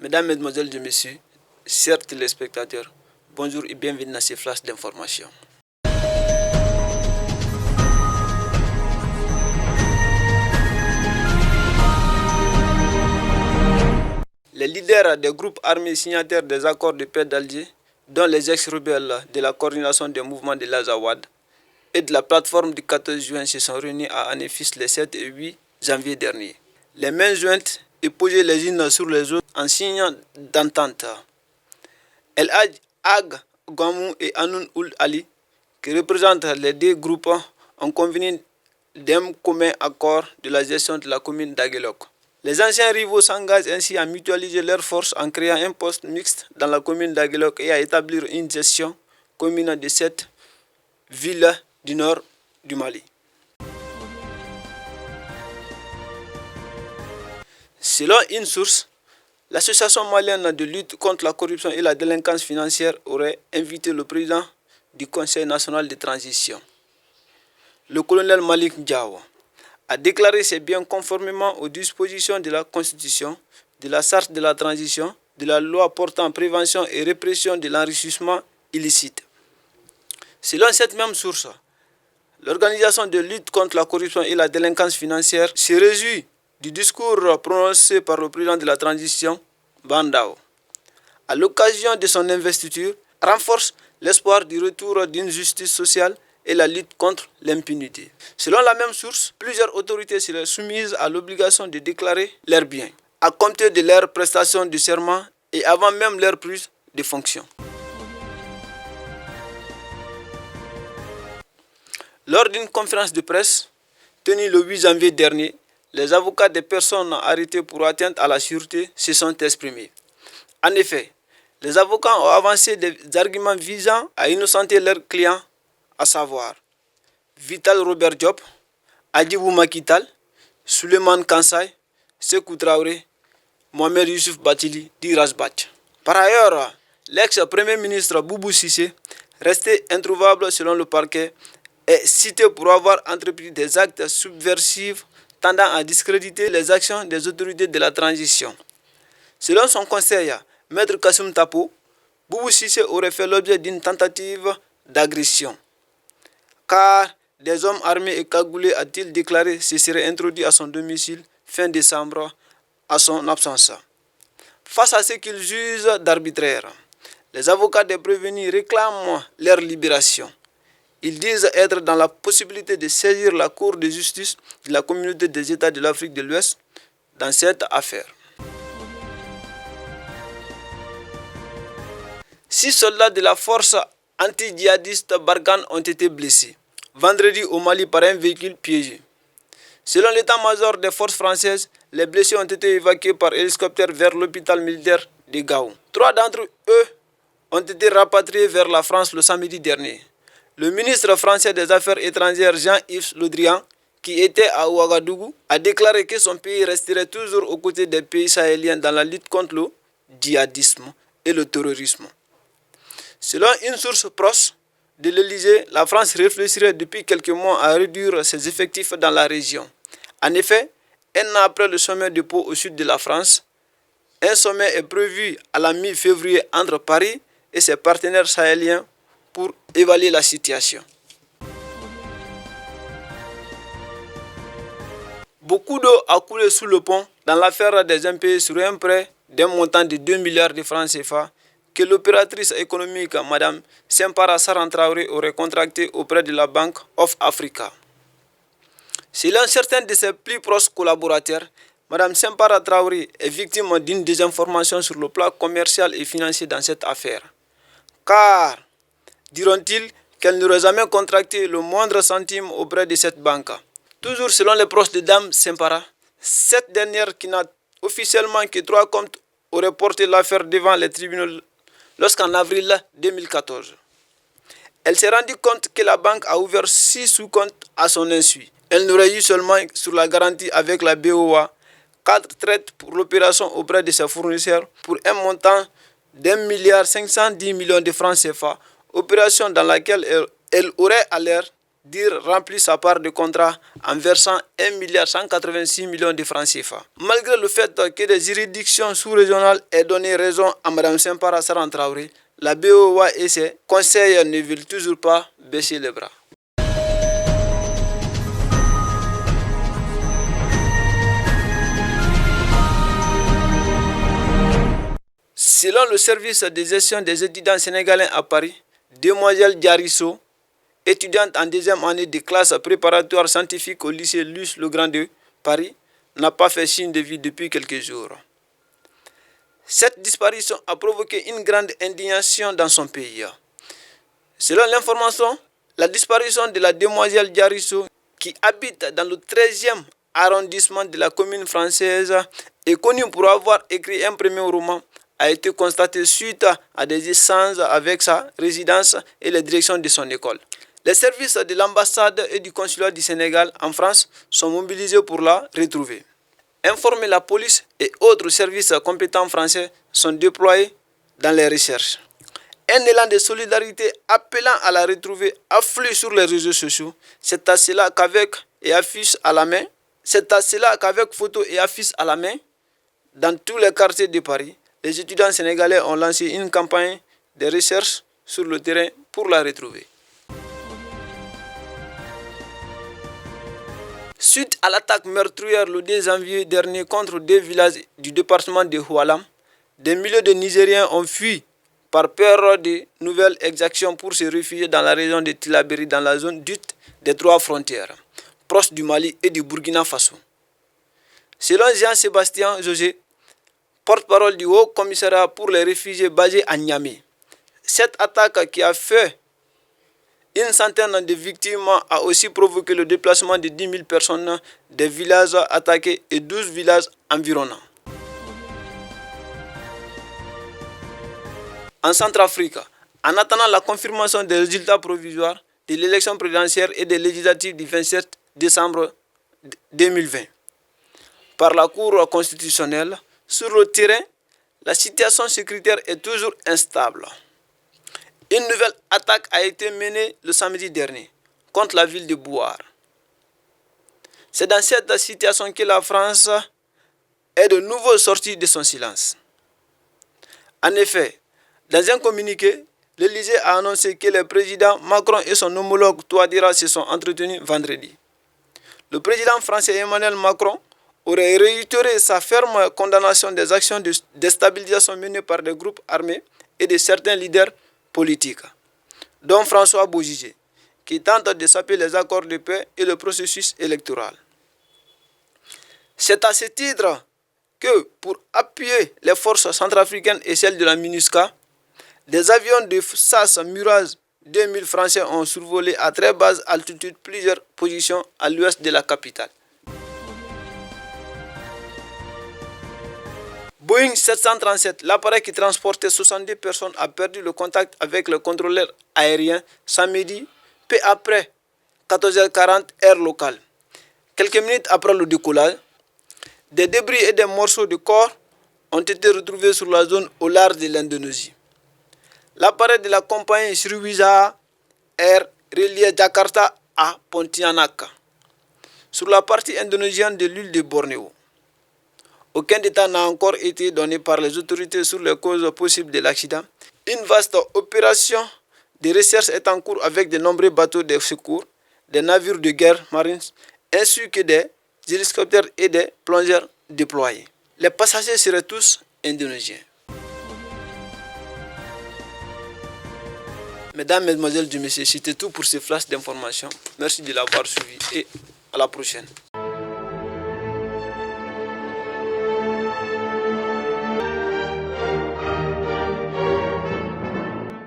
Mesdames, Mesdemoiselles et Messieurs, chers téléspectateurs, bonjour et bienvenue dans ces flashs d'information. Les leaders des groupes armés signataires des accords de paix d'Alger, dont les ex-rebelles de la coordination des mouvements de l'Azawad et de la plateforme du 14 juin, se sont réunis à Anefis les 7 et 8 janvier dernier. Les mains jointes et posées les unes sur les autres en signe d'entente. El Ag Gamou et Anoun Ould Ali, qui représentent les deux groupes, ont convenu d'un commun accord de la gestion de la commune d'Aguelok. Les anciens rivaux s'engagent ainsi à mutualiser leurs forces en créant un poste mixte dans la commune d'Aguelok et à établir une gestion commune de cette ville du nord du Mali. Selon une source, l'association malienne de lutte contre la corruption et la délinquance financière aurait invité le président du Conseil national de transition, le colonel Malik Diaw, a déclaré ses biens conformément aux dispositions de la Constitution, de la Charte de la transition, de la loi portant prévention et répression de l'enrichissement illicite. Selon cette même source, l'organisation de lutte contre la corruption et la délinquance financière se réjouit du discours prononcé par le président de la transition, Bandao, à l'occasion de son investiture, renforce l'espoir du retour d'une justice sociale et la lutte contre l'impunité. Selon la même source, plusieurs autorités seraient soumises à l'obligation de déclarer leurs biens, à compter de leur prestation de serment et avant même leur prise de fonction. Lors d'une conférence de presse tenue le 8 janvier dernier, les avocats des personnes arrêtées pour atteinte à la sûreté se sont exprimés. En effet, les avocats ont avancé des arguments visant à innocenter leurs clients, à savoir Vital Robert Diop, Adjibou Makital, Suleiman Kansai, Sekou Traoré, Mohamed Youssouf Batili, Dirasbach. Par ailleurs, l'ex-premier ministre Boubou Cissé, resté introuvable selon le parquet, est cité pour avoir entrepris des actes subversifs tendant à discréditer les actions des autorités de la transition. Selon son conseil, Maître Kassoum Tapo, Boubou Cissé aurait fait l'objet d'une tentative d'agression, car des hommes armés et cagoulés, a-t-il déclaré, se seraient introduits à son domicile fin décembre à son absence. Face à ce qu'ils jugent d'arbitraire, les avocats des prévenus réclament leur libération. Ils disent être dans la possibilité de saisir la Cour de justice de la communauté des États de l'Afrique de l'Ouest dans cette affaire. 6 soldats de la force anti-djihadiste Barkhane ont été blessés vendredi au Mali par un véhicule piégé. Selon l'état-major des forces françaises, les blessés ont été évacués par hélicoptère vers l'hôpital militaire de Gao. 3 d'entre eux ont été rapatriés vers la France le samedi dernier. Le ministre français des Affaires étrangères Jean-Yves Le Drian, qui était à Ouagadougou, a déclaré que son pays resterait toujours aux côtés des pays sahéliens dans la lutte contre le djihadisme et le terrorisme. Selon une source proche de l'Élysée, la France réfléchirait depuis quelques mois à réduire ses effectifs dans la région. En effet, un an après le sommet de Pau au sud de la France, un sommet est prévu à la mi-février entre Paris et ses partenaires sahéliens pour évaluer la situation. Beaucoup d'eau a coulé sous le pont dans l'affaire des impayés sur un prêt d'un montant de 2 milliards de francs CFA que l'opératrice économique Mme Sempara Saran Traoré aurait contracté auprès de la Bank of Africa. Selon certains de ses plus proches collaborateurs, Mme Sempara Traoré est victime d'une désinformation sur le plan commercial et financier dans cette affaire. Car, diront-ils, qu'elle n'aurait jamais contracté le moindre centime auprès de cette banque. Toujours selon les proches de Dame Sempara, cette dernière, qui n'a officiellement que 3 comptes, aurait porté l'affaire devant les tribunaux lorsqu'en avril 2014, elle s'est rendue compte que la banque a ouvert 6 sous-comptes à son insu. Elle n'aurait eu seulement sur la garantie avec la BOA 4 traites pour l'opération auprès de ses fournisseurs pour un montant d'1,510 milliard de francs CFA, opération dans laquelle elle aurait à l'air dire remplir sa part de contrat en versant 1,186 milliard de francs CFA. Malgré le fait que des juridictions sous-régionales aient donné raison à Mme Simpara Saran Traoré, la BOA et ses conseils ne veulent toujours pas baisser les bras. Selon le service de gestion des étudiants sénégalais à Paris, Demoiselle Diarisso, étudiante en deuxième année de classe préparatoire scientifique au lycée Luce-le-Grand de Paris, n'a pas fait signe de vie depuis quelques jours. Cette disparition a provoqué une grande indignation dans son pays. Selon l'information, la disparition de la demoiselle Diarisso, qui habite dans le 13e arrondissement de la commune française, est connue pour avoir écrit un premier roman, a été constatée suite à des échanges avec sa résidence et les directions de son école. Les services de l'ambassade et du consulat du Sénégal en France sont mobilisés pour la retrouver. Informer la police et autres services compétents français sont déployés dans les recherches. Un élan de solidarité appelant à la retrouver afflue sur les réseaux sociaux. C'est à cela qu'avec photos et affiches à la main, dans tous les quartiers de Paris, les étudiants sénégalais ont lancé une campagne de recherche sur le terrain pour la retrouver. Suite à l'attaque meurtrière le 2 janvier dernier contre deux villages du département de Oualam, des milliers de Nigériens ont fui par peur de nouvelles exactions pour se réfugier dans la région de Tillabéri, dans la zone dite des trois frontières, proche du Mali et du Burkina Faso. Selon Jean-Sébastien José, porte-parole du Haut Commissariat pour les réfugiés basé à Niamey, cette attaque qui a fait une centaine de victimes a aussi provoqué le déplacement de 10 000 personnes des villages attaqués et 12 villages environnants. En Centrafrique, en attendant la confirmation des résultats provisoires de l'élection présidentielle et des législatives du 27 décembre 2020 par la Cour constitutionnelle, sur le terrain, la situation sécuritaire est toujours instable. Une nouvelle attaque a été menée le samedi dernier contre la ville de Bouar. C'est dans cette situation que la France est de nouveau sortie de son silence. En effet, dans un communiqué, l'Élysée a annoncé que le président Macron et son homologue Touadéra se sont entretenus vendredi. Le président français Emmanuel Macron aurait réitéré sa ferme condamnation des actions de déstabilisation menées par des groupes armés et de certains leaders politiques, dont François Bozizé, qui tente de saper les accords de paix et le processus électoral. C'est à ce titre que, pour appuyer les forces centrafricaines et celles de la MINUSCA, des avions de SAS Mirage 2000 français ont survolé à très basse altitude plusieurs positions à l'ouest de la capitale. Boeing 737, l'appareil qui transportait 62 personnes, a perdu le contact avec le contrôleur aérien samedi, peu après 14h40 heure locale. Quelques minutes après le décollage, des débris et des morceaux de corps ont été retrouvés sur la zone au large de l'Indonésie. L'appareil de la compagnie Sriwijaya Air reliait Jakarta à Pontianak, sur la partie indonésienne de l'île de Bornéo. Aucun détail n'a encore été donné par les autorités sur les causes possibles de l'accident. Une vaste opération de recherche est en cours avec de nombreux bateaux de secours, des navires de guerre marines, ainsi que des hélicoptères et des plongeurs déployés. Les passagers seraient tous indonésiens. Mesdames, Mesdemoiselles et Messieurs, c'était tout pour ce flash d'informations. Merci de l'avoir suivi et à la prochaine.